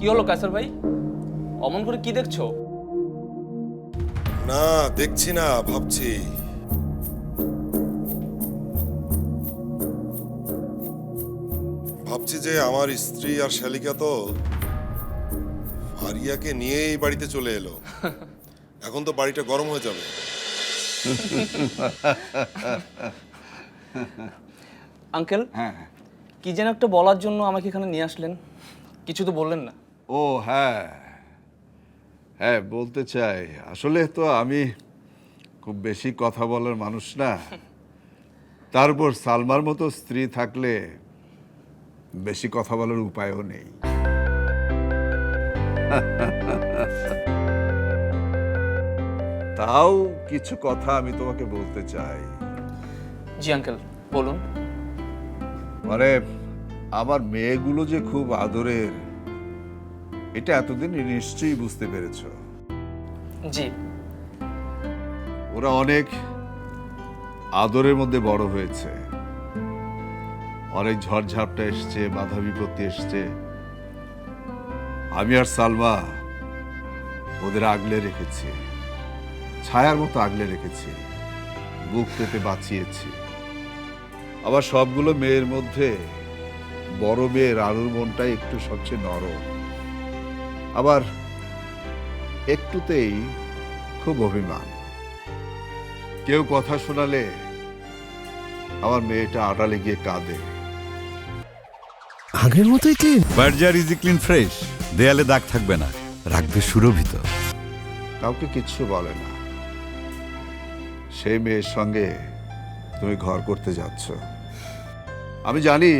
কি হলো কায়সার ভাই, অমন করে কি দেখছো? না দেখছি না, ভাবছি। ভাবছি যে আমার স্ত্রী আর শালিকা তো আরিয়াকে নিয়েই বাড়িতে চলে এলো। এখন তো বাড়িটা গরম হয়ে যাবে। আঙ্কেল, হ্যাঁ কি যেন একটা বলার জন্য আমাকে এখানে নিয়ে আসলেন, কিছু তো বললেন না। ও হ্যাঁ হ্যাঁ বলতে চাই, আসলে তো আমি খুব বেশি কথা বলার মানুষ না। তারপর সালমার মতো স্ত্রী থাকলে বেশি কথা বলার উপায়ও নেই। তাও কিছু কথা আমি তোমাকে বলতে চাই। জি আঙ্কেল, বলুন। মানে আমার মেয়েগুলো যে খুব আদরের, এটা এতদিন নিশ্চয়ই বুঝতে পেরেছো। জি। ওরা অনেক আদরের মধ্যে বড় হয়েছে, অনেক ঝড়ঝাপটা এসছে, বাধা বিপত্তি এসছে। আমি আর সালমা ওদের আগলে রেখেছি, ছায়ার মতো আগলে রেখেছি, বুক পেতে বাঁচিয়েছি। আবার সবগুলো মেয়ের মধ্যে বড় মেয়ের আলুর মনটাই একটু সবচেয়ে নরম, আবার একটুতেই খুব অভিমান। কেউ কথা শোনালে আমার মেয়েটা আড়ালে গিয়ে কাঁদে। আগের মতোই clean. Berger easy clean fresh, দেয়ালে দাগ থাকবে না, রাখবে সুরভিত। কাউকে কিচ্ছু বলে না। সেই মেয়ের সঙ্গে তুমি ঘর করতে যাচ্ছ। আমি জানি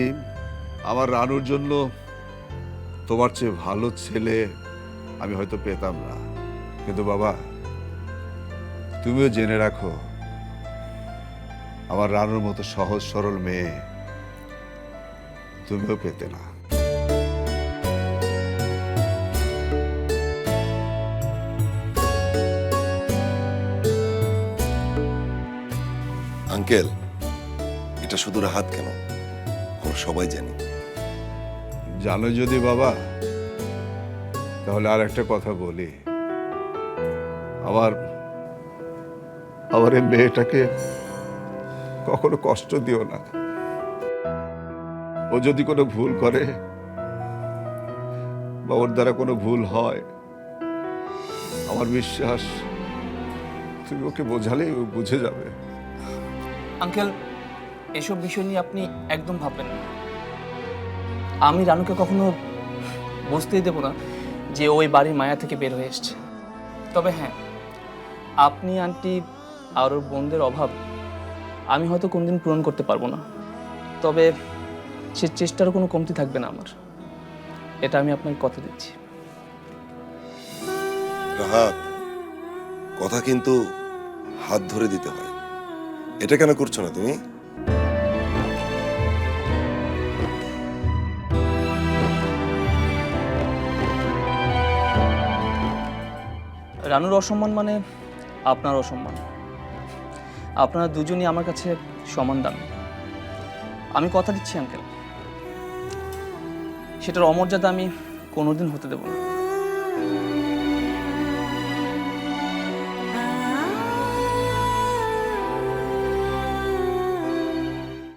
আমার রানুর জন্য তোমার চেয়ে ভালো ছেলে আমি হয়তো পেতাম না, কিন্তু বাবা তুমিও জেনে রাখো, আমার রানুর মতো সহজ সরল মেয়ে তুমিও পেতে না। আঙ্কেল, এটা শুধু রাহাত কেন, আমরা সবাই জানি। জানো যদি বাবা, তাহলে আর একটা কথা বলি। আমার এই মেয়েটাকে কখনো কষ্ট দিও না। ও যদি কোনো ভুল করে বা ওর দ্বারা কোনো ভুল হয়, আমার বিশ্বাস তুমি ওকে বোঝালেই ও বুঝে যাবে। আঙ্কেল, এসব বিষয় নিয়ে আপনি একদম ভাববেন না। আমি রানুকে কখনো বুঝতেই দেব না যে ওই বাড়ির মায়া থেকে বের হয়ে এসছে। তবে হ্যাঁ, আপনি আন্টি আর ওর বোনদের অভাব আমি হয়তো কোনদিন পূরণ করতে পারবো না, তবে সে চেষ্টার কোনো কমতি থাকবে না আমার, এটা আমি আপনাকে কথা দিচ্ছি। রাহাত, কথা কিন্তু হাত ধরে দিতে হয়। এটা কেন করছো না তুমি? রানুর অসম্মান মানে আপনার অসম্মান। আপনারা দুজনই আমার কাছে সমান দামি। আমি কথা দিচ্ছি আঙ্কেল, সেটার অমর্যাদা আমি কোনোদিন হতে দেব না।